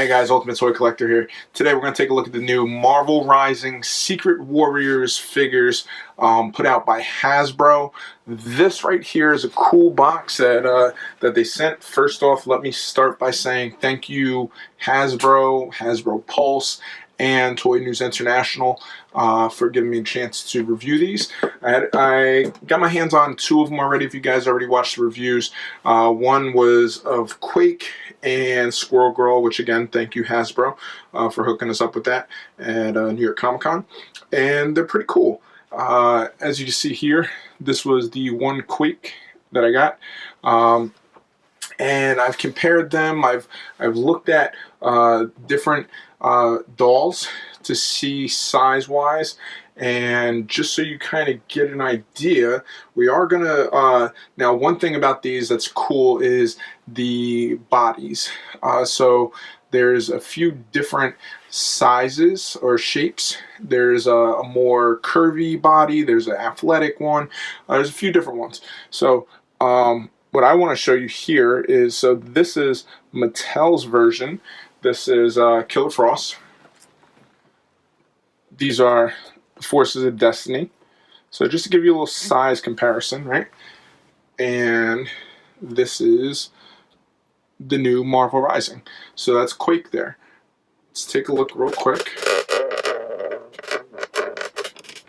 Hey guys, Ultimate Toy Collector here. Today we're going to take a look at the new Marvel Rising Secret Warriors figures put out by Hasbro. This right here is a cool box that they sent. First off, let me start by saying thank you Hasbro, Hasbro Pulse, and Toy News International for giving me a chance to review these. I got my hands on two of them already. If you guys already watched the reviews, one was of Quake and Squirrel Girl, which again, thank you Hasbro for hooking us up with that at New York Comic Con, and they're pretty cool. As you can see here, this was the one Quake that I got. And I've compared them. I've looked at different dolls to see size-wise, and just so you kind of get an idea, we are gonna now one thing about these that's cool is the bodies. So there's a few different sizes or shapes. There's a more curvy body, there's an athletic one, there's a few different ones. So what I want to show you here is, so this is Mattel's version. This is Killer Frost. These are Forces of Destiny. So just to give you a little size comparison, right? And this is the new Marvel Rising. So that's Quake there. Let's take a look real quick.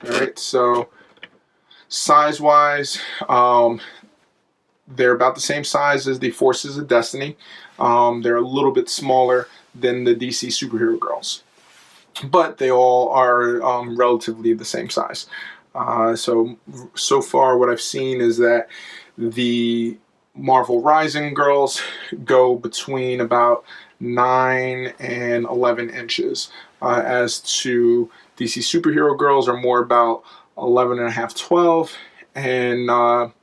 Alright, so size-wise, they're about the same size as the Forces of Destiny. They're a little bit smaller than the DC Superhero Girls, but they all are relatively the same size. So far what I've seen is that the Marvel Rising girls go between about 9 and 11 inches. As to DC Superhero Girls are more about 11 and a half, 12, and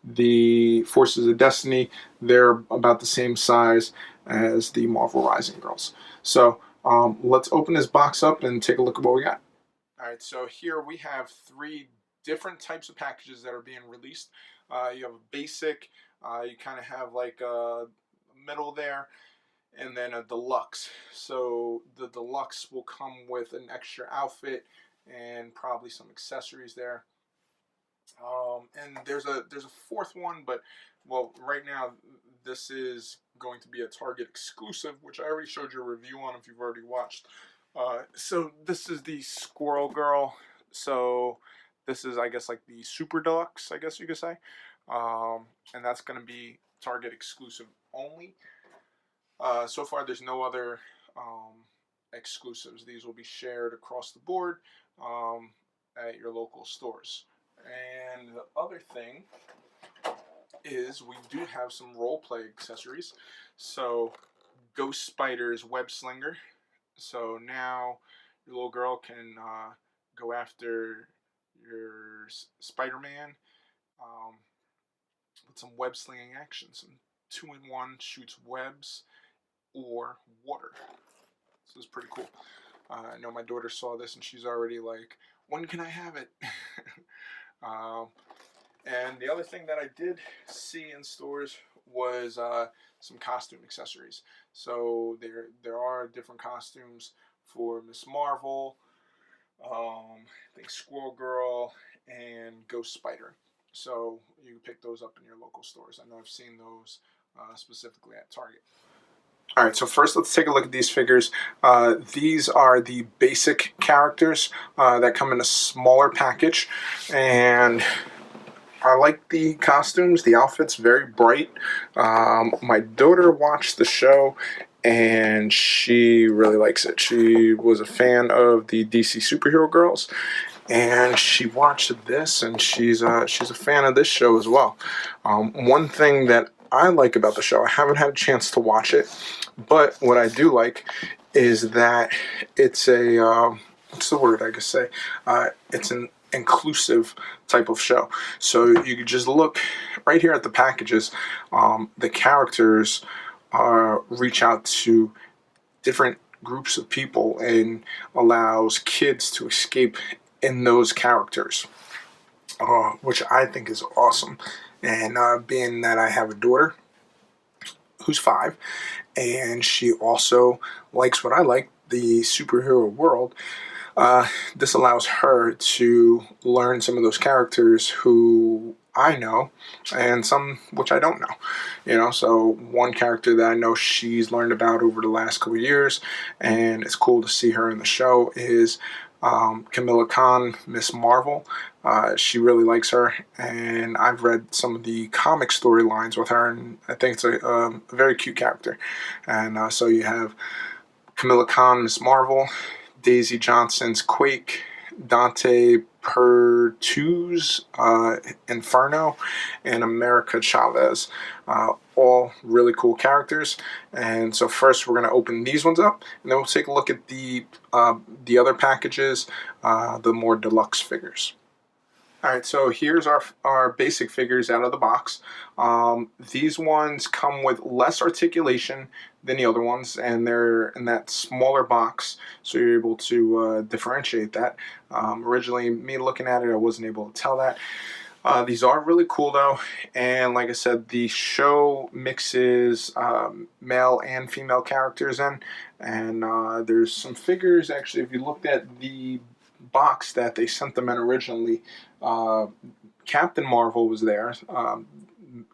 the Forces of Destiny, they're about the same size as the Marvel Rising girls. So let's open this box up and take a look at what we got. Alright, so here we have three different types of packages that are being released. You have a basic, you kind of have like a middle there, and then a deluxe. So the deluxe will come with an extra outfit and probably some accessories there. And there's a fourth one, but well, right now this is going to be a Target exclusive, which I already showed you a review on if you've already watched. So this is the Squirrel Girl. So this is, I guess, like the Super Deluxe, I guess you could say. And that's going to be Target exclusive only. So far there's no other exclusives. These will be shared across the board at your local stores. And the other thing is we do have some role play accessories. So Ghost Spider's Web Slinger. So now your little girl can go after your Spider-Man with some web slinging action. Some 2-in-1 shoots webs or water. So it's pretty cool. I know my daughter saw this and she's already like, when can I have it? And the other thing that I did see in stores was some costume accessories. So there are different costumes for Miss Marvel, I think Squirrel Girl, and Ghost Spider. So you can pick those up in your local stores. I know I've seen those specifically at Target. Alright, so first let's take a look at these figures. These are the basic characters that come in a smaller package, and I like the costumes, the outfits, very bright. My daughter watched the show and she really likes it. She was a fan of the DC Superhero Girls, and she watched this, and she's a fan of this show as well. One thing that I like about the show, I haven't had a chance to watch it, but what I do like is that it's a what's the word I could say? It's an inclusive type of show. So you could just look right here at the packages. The characters reach out to different groups of people and allows kids to escape in those characters, which I think is awesome. And being that I have a daughter who's 5, and she also likes what I like, the superhero world. This allows her to learn some of those characters who I know and some which I don't know. So one character that I know she's learned about over the last couple of years, and it's cool to see her in the show, is Kamala Khan, Miss Marvel. She really likes her, and I've read some of the comic storylines with her, and I think it's a very cute character. And so you have Kamala Khan, Miss Marvel, Daisy Johnson's Quake, Dante Pertuz's Inferno, and America Chavez. All really cool characters. And so first we're going to open these ones up, and then we'll take a look at the other packages, the more deluxe figures. Alright, so here's our basic figures out of the box. These ones come with less articulation than the other ones, and they're in that smaller box, so you're able to differentiate that. Originally, me looking at it, I wasn't able to tell that. These are really cool though, and like I said, the show mixes male and female characters in, and there's some figures, actually, if you looked at the box that they sent them in originally, Captain Marvel was there,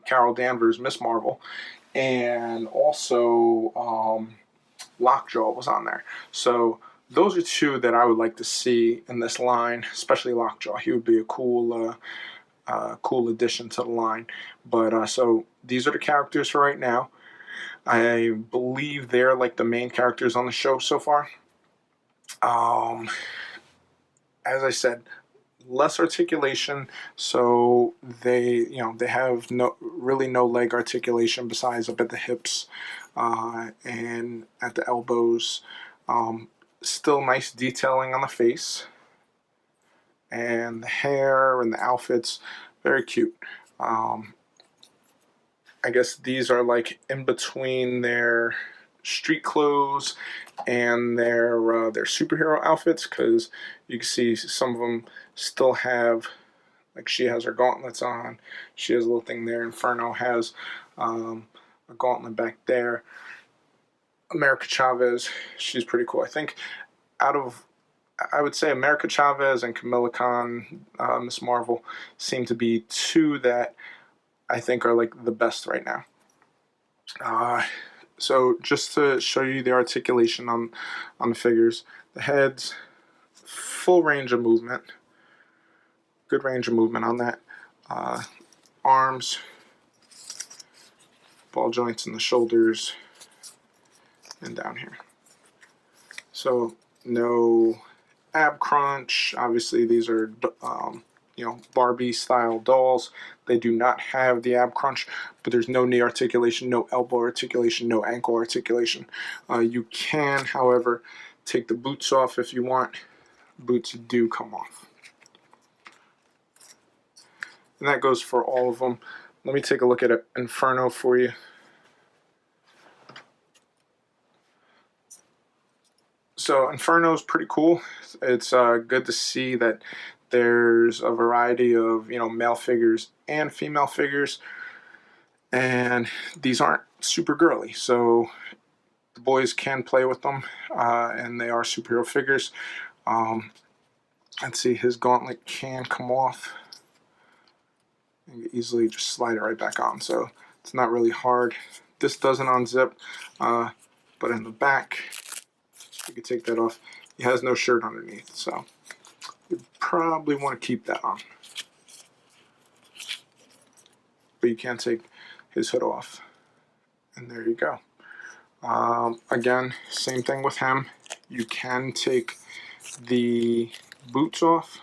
Carol Danvers, Miss Marvel, and also Lockjaw was on there. So those are two that I would like to see in this line, especially Lockjaw. He would be a cool addition to the line. But so these are the characters for right now. I believe they're like the main characters on the show so far. As I said, less articulation, so they have no leg articulation besides up at the hips and at the elbows. Still nice detailing on the face, and the hair and the outfits, very cute. I guess these are like in between their street clothes and their superhero outfits, because you can see some of them still have, like, she has her gauntlets on, she has a little thing there. Inferno has a gauntlet back there. America Chavez, she's pretty cool. I think I would say America Chavez and Kamala Khan, Miss Marvel, seem to be two that I think are like the best right now. So just to show you the articulation on the figures, the heads, full range of movement, good range of movement on that. Arms, ball joints in the shoulders, and down here. So no ab crunch. Obviously these are Barbie style dolls. They do not have the ab crunch, but there's no knee articulation, no elbow articulation, no ankle articulation. You can, however, take the boots off if you want. Boots do come off. And that goes for all of them. Let me take a look at Inferno for you. So Inferno is pretty cool. It's good to see that there's a variety of male figures and female figures, and these aren't super girly, so the boys can play with them, and they are superhero figures. Let's see, his gauntlet can come off. You can easily just slide it right back on, so it's not really hard. This doesn't unzip, but in the back, you can take that off. He has no shirt underneath, so you probably want to keep that on. But you can take his hood off. And there you go. Again, same thing with him. You can take the boots off.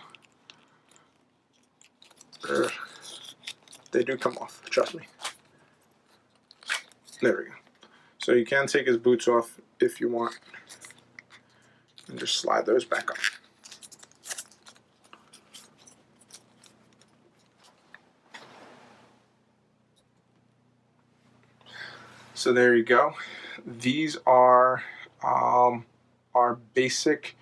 They do come off, trust me. There we go. So you can take his boots off if you want, and just slide those back on. So there you go. These are our basic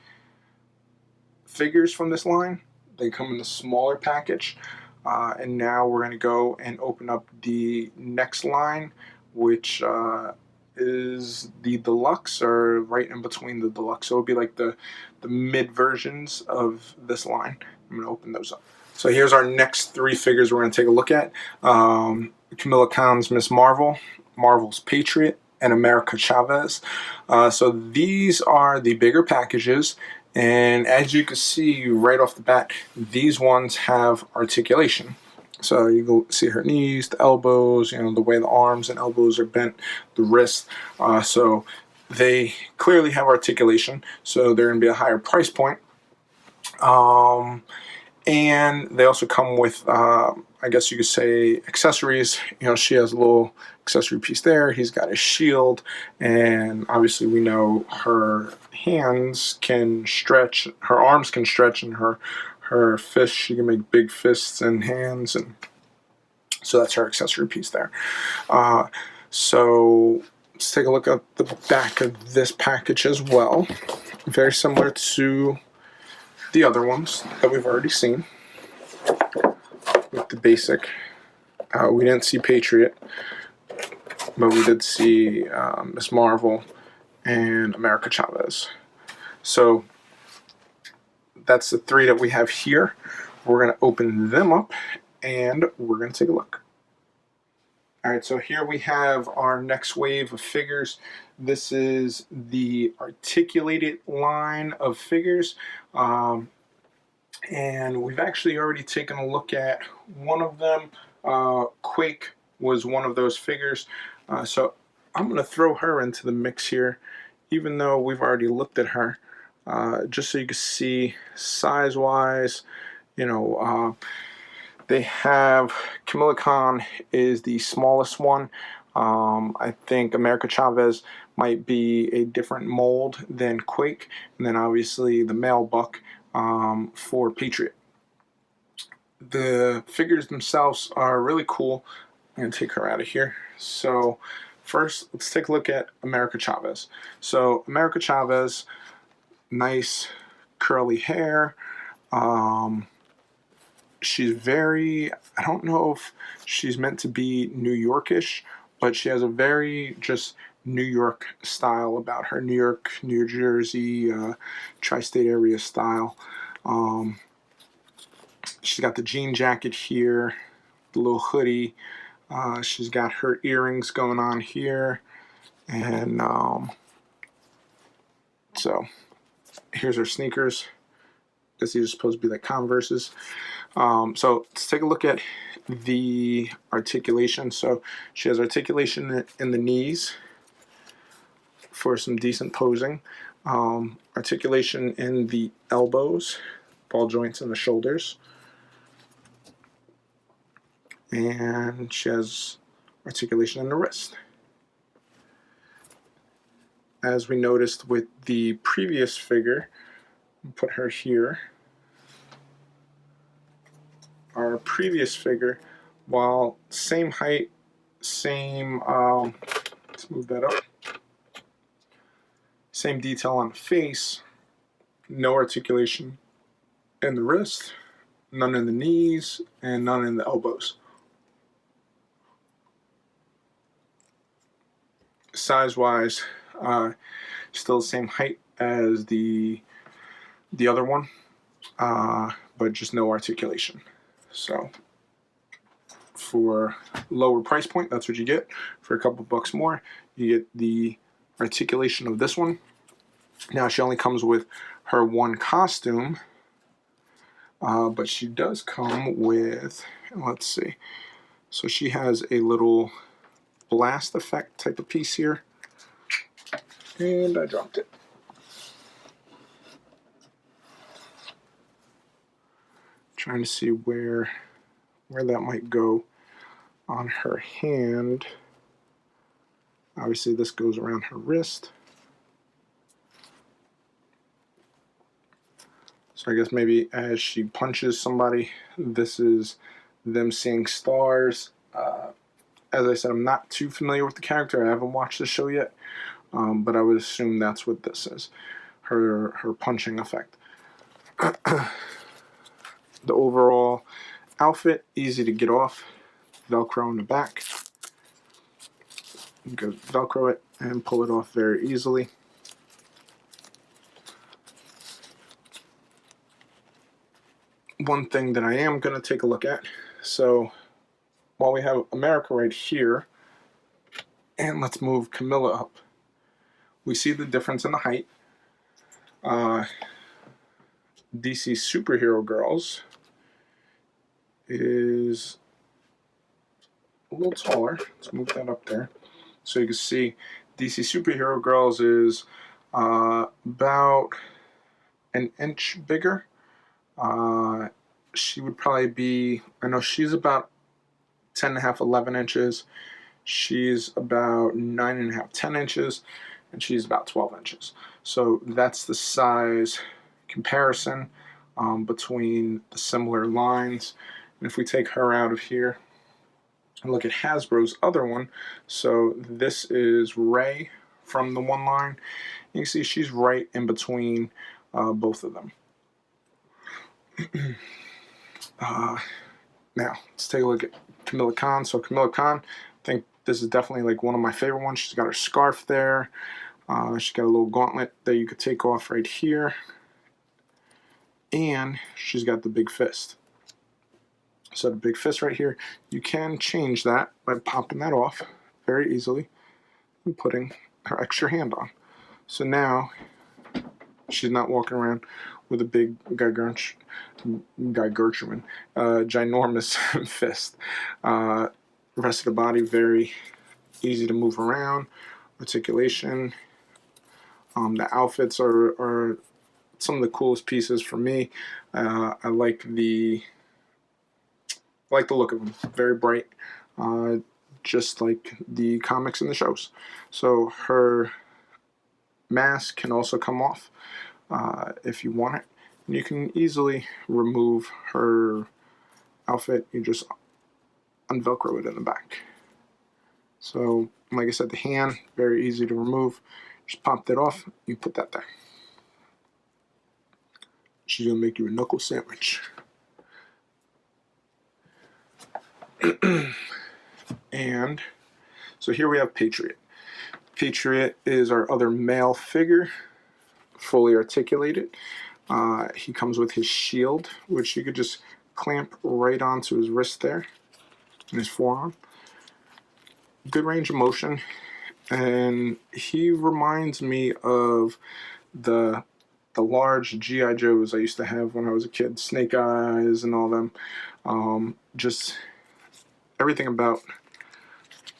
figures from this line. They come in the smaller package. And now we're going to go and open up the next line, which is the Deluxe, or right in between the Deluxe. So it would be like the mid versions of this line. I'm going to open those up. So here's our next 3 figures we're going to take a look at. Kamala Khan's Miss Marvel, Marvel's Patriot, and America Chavez. So these are the bigger packages, and as you can see right off the bat, these ones have articulation. So you can see her knees, the elbows, you know, the way the arms and elbows are bent, the wrist. So they clearly have articulation, so they're going to be a higher price point. And they also come with, I guess you could say, accessories. You know, she has a little accessory piece there. He's got a shield, and obviously we know her hands can stretch, her arms can stretch, and her fists, she can make big fists and hands, and so that's her accessory piece there. So let's take a look at the back of this package as well. Very similar to the other ones that we've already seen with the basic. We didn't see Patriot, but we did see Miss Marvel and America Chavez. So that's the 3 that we have here. We're going to open them up and we're going to take a look. Alright, so here we have our next wave of figures. This is the articulated line of figures. And we've actually already taken a look at one of them. Quake was one of those figures. So I'm going to throw her into the mix here, even though we've already looked at her. Just so you can see size-wise, you know, they have, Kamala Khan is the smallest one. I think America Chavez might be a different mold than Quake. And then obviously the male buck for Patriot. The figures themselves are really cool. I'm going to take her out of here. So first, let's take a look at America Chavez. So America Chavez, nice curly hair. She's very, I don't know if she's meant to be New Yorkish, but she has a very just New York style about her. New York, New Jersey, tri-state area style. She's got the jean jacket here, the little hoodie. She's got her earrings going on here. And so here's her sneakers. I guess these are supposed to be like Converses. So let's take a look at the articulation. So she has articulation in the knees for some decent posing. Articulation in the elbows, ball joints in the shoulders. And she has articulation in the wrist. As we noticed with the previous figure, put her here. Our previous figure, while same height, same, let's move that up. Same detail on the face, no articulation in the wrist, none in the knees, and none in the elbows. Size-wise, still the same height as the other one, but just no articulation. So for lower price point, that's what you get. For a couple bucks more, you get the articulation of this one. Now she only comes with her one costume, but she does come with, let's see, so she has a little blast effect type of piece here, and I dropped it. Trying to see where that might go on her hand. Obviously this goes around her wrist. So I guess maybe as she punches somebody, this is them seeing stars. As I said, I'm not too familiar with the character. I haven't watched the show yet, but I would assume that's what this is, her punching effect. The overall outfit, easy to get off, Velcro in the back. You can Velcro it and pull it off very easily. One thing that I am going to take a look at, so while we have America right here, and let's move Camilla up, we see the difference in the height. DC Superhero Girls is a little taller. Let's move that up there. So you can see DC Superhero Girls is about an inch bigger. She would probably be, I know she's about 10.5, 11 inches. She's about 9.5, 10 inches, and she's about 12 inches. So that's the size comparison between the similar lines. And if we take her out of here and look at Hasbro's other one, so this is Ray from the one line. You can see she's right in between both of them. Now, let's take a look at Camilla Khan. So Camilla Khan, I think this is definitely like one of my favorite ones. She's got her scarf there. She's got a little gauntlet that you could take off right here. And she's got the big fist. So the big fist right here, you can change that by popping that off very easily and putting her extra hand on. So now she's not walking around with a big ginormous fist. The rest of the body, very easy to move around. Articulation. The outfits are some of the coolest pieces for me. I like the look of them. Very bright, just like the comics and the shows. So her mask can also come off if you want it. And you can easily remove her outfit. You just unvelcro it in the back. So, like I said, the hand, very easy to remove. Just pop that off, you put that there. She's going to make you a knuckle sandwich. And so here we have Patriot. Patriot is our other male figure, fully articulated. He comes with his shield, which you could just clamp right onto his wrist there, and his forearm. Good range of motion, and he reminds me of the large G.I. Joes I used to have when I was a kid, Snake Eyes and all them. Just everything about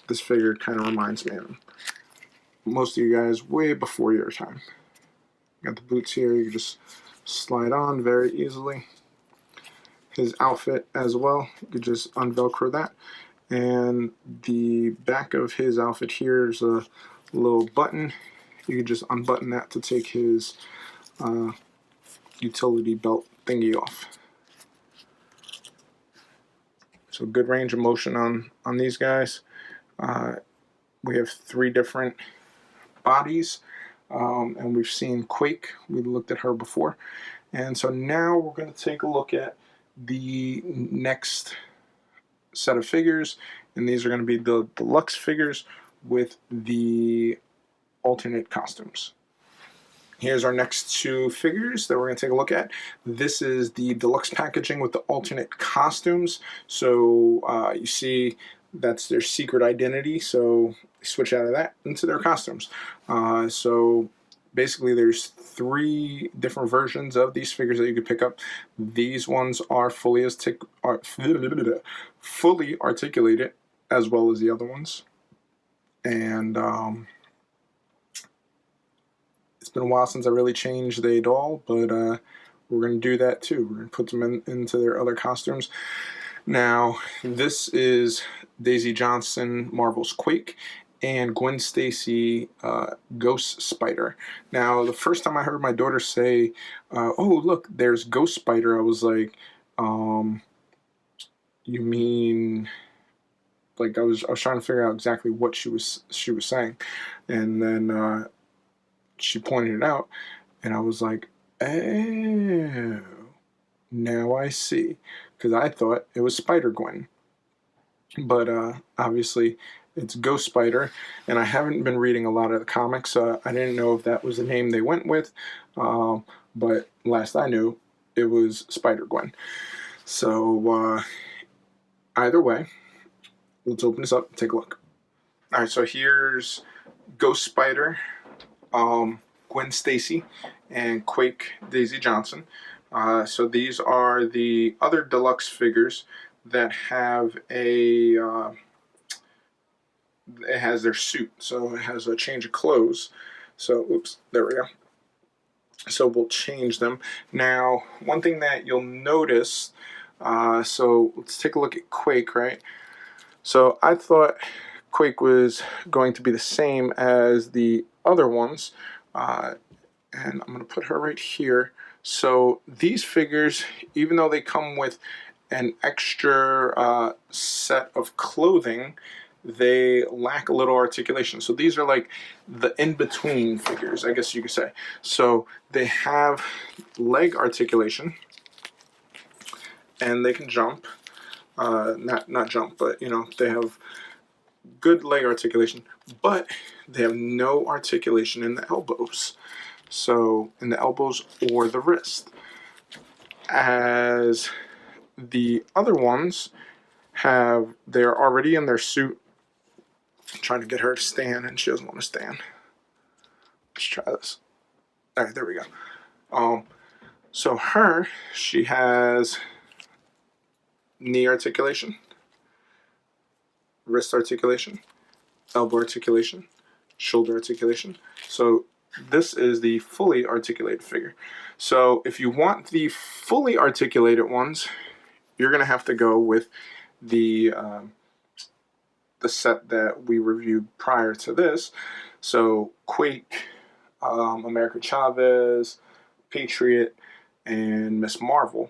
this figure kind of reminds me of him. Most of you guys way before your time. Got the boots here, you can just slide on very easily. His outfit as well, you could just unvelcro that. And the back of his outfit here is a little button. You can just unbutton that to take his utility belt thingy off. So good range of motion on these guys. We have 3 different bodies, and we've seen Quake. We looked at her before. And so now we're going to take a look at the next set of figures, and these are going to be the deluxe figures with the alternate costumes. Here's our next 2 figures that we're going to take a look at. This is the deluxe packaging with the alternate costumes. So you see that's their secret identity, so they switch out of that into their costumes. So basically there's 3 different versions of these figures that you could pick up. These ones are fully articulated, as well as the other ones. And it's been a while since I really changed the doll, but we're going to do that too. We're going to put them into their other costumes. Now, this is Daisy Johnson, Marvel's Quake, and Gwen Stacy, Ghost Spider. Now, the first time I heard my daughter say, oh, look, there's Ghost Spider, I was like, you mean... Like, I was trying to figure out exactly what she was saying. And then she pointed it out, and I was like, oh, now I see. Because I thought it was Spider-Gwen. But obviously, It's Ghost Spider, and I haven't been reading a lot of the comics. I didn't know if that was the name they went with, but last I knew, it was Spider-Gwen. So either way, let's open this up and take a look. All right, so here's Ghost Spider, Gwen Stacy, and Quake Daisy Johnson. So these are the other deluxe figures that have a it has their suit, so it has a change of clothes. So oops, there we go. So we'll change them. Now, one thing that you'll notice, so let's take a look at Quake, right? So I thought Quake was going to be the same as the other ones, and I'm going to put her right here. So these figures, even though they come with an extra set of clothing, they lack a little articulation. So these are like the in-between figures, I guess you could say. So they have leg articulation, and they can jump. Not jump, but you know, they have good leg articulation, but they have no articulation in the elbows. So in the elbows or the wrist. As the other ones have, they're already in their suit. I'm trying to get her to stand, and she doesn't want to stand. Let's try this. All right, there we go. So she has knee articulation, wrist articulation, elbow articulation, shoulder articulation. So this is the fully articulated figure. So if you want the fully articulated ones, you're going to have to go with the set that we reviewed prior to this. So Quake, America Chavez, Patriot, and Miss Marvel,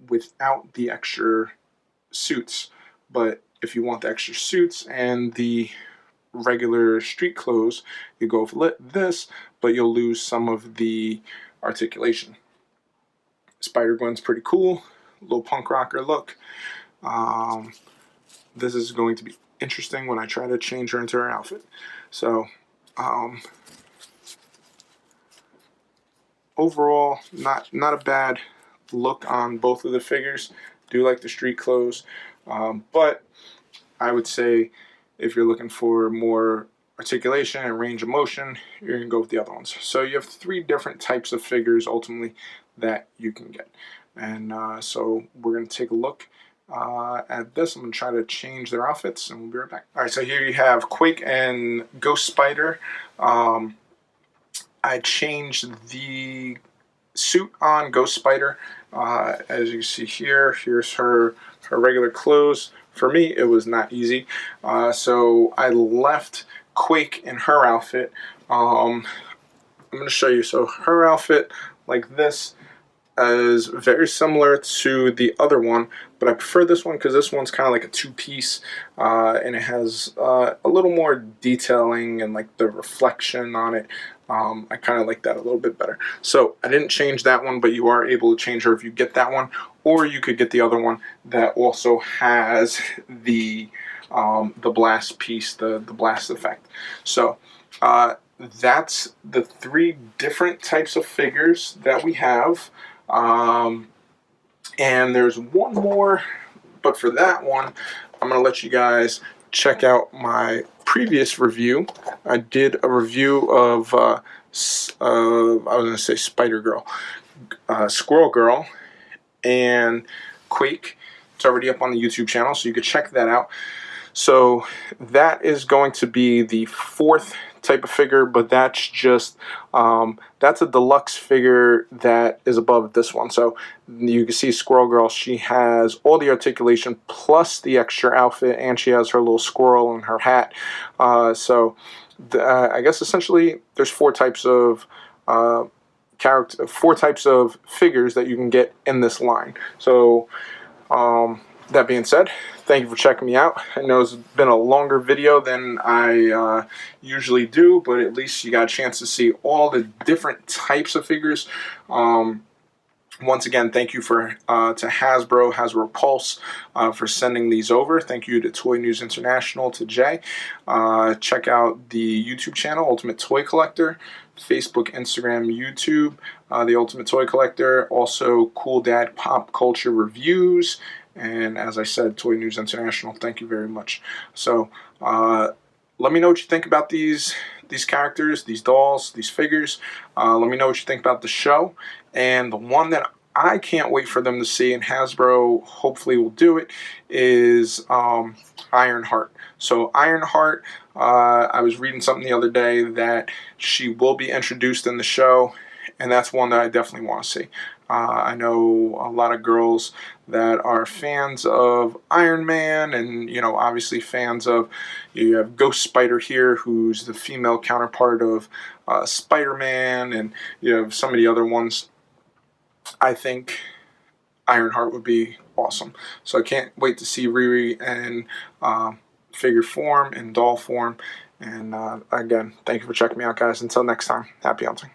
without the extra suits. But if you want the extra suits and the regular street clothes, you go with this, but you'll lose some of the articulation. Spider-Gwen's pretty cool, little punk rocker look. This is going to be interesting when I try to change her into her outfit. So overall, not a bad look on both of the figures. Do like the street clothes, but I would say if you're looking for more articulation and range of motion, you're going to go with the other ones. So you have 3 different types of figures ultimately that you can get. And so we're going to take a look at this. I'm going to try to change their outfits, and we'll be right back. All right, so here you have Quake and Ghost Spider. I changed the suit on Ghost Spider. As you see here, here's her regular clothes. For me, it was not easy. So I left Quake in her outfit. I'm going to show you. So her outfit, like this, is very similar to the other one, but I prefer this one because this one's kind of like a 2-piece, and it has a little more detailing and like the reflection on it. I kind of like that a little bit better. So I didn't change that one, but you are able to change her if you get that one, or you could get the other one that also has the blast piece, the blast effect. So that's the 3 different types of figures that we have. And there's one more, but for that one, I'm going to let you guys check out my previous review. I did a review of, I was going to say Spider-Girl, Squirrel Girl, and Quake. It's already up on the YouTube channel, so you can check that out. So that is going to be the 4th type of figure, but that's just that's a deluxe figure that is above this one. So you can see Squirrel Girl, she has all the articulation plus the extra outfit, and she has her little squirrel and her hat. So I guess essentially there's 4 types of 4 types of figures that you can get in this line. So that being said, thank you for checking me out. I know it's been a longer video than I usually do, but at least you got a chance to see all the different types of figures Once again, thank you to Hasbro Pulse, for sending these over. Thank you to Toy News International, to Jay. Check out the YouTube channel, Ultimate Toy Collector, Facebook, Instagram, YouTube, The Ultimate Toy Collector. Also, Cool Dad Pop Culture Reviews. And as I said, Toy News International. Thank you very much. So, let me know what you think about these characters, these dolls, these figures. Let me know what you think about the show. And the one that I can't wait for them to see, and Hasbro hopefully will do it, is Ironheart. So Ironheart, I was reading something the other day that she will be introduced in the show, and that's one that I definitely want to see. I know a lot of girls that are fans of Iron Man, and obviously fans of, you have Ghost Spider here, who's the female counterpart of Spider-Man, and you have some of the other ones. I think Ironheart would be awesome. So I can't wait to see Riri in figure form and doll form. And again, thank you for checking me out, guys. Until next time, happy hunting.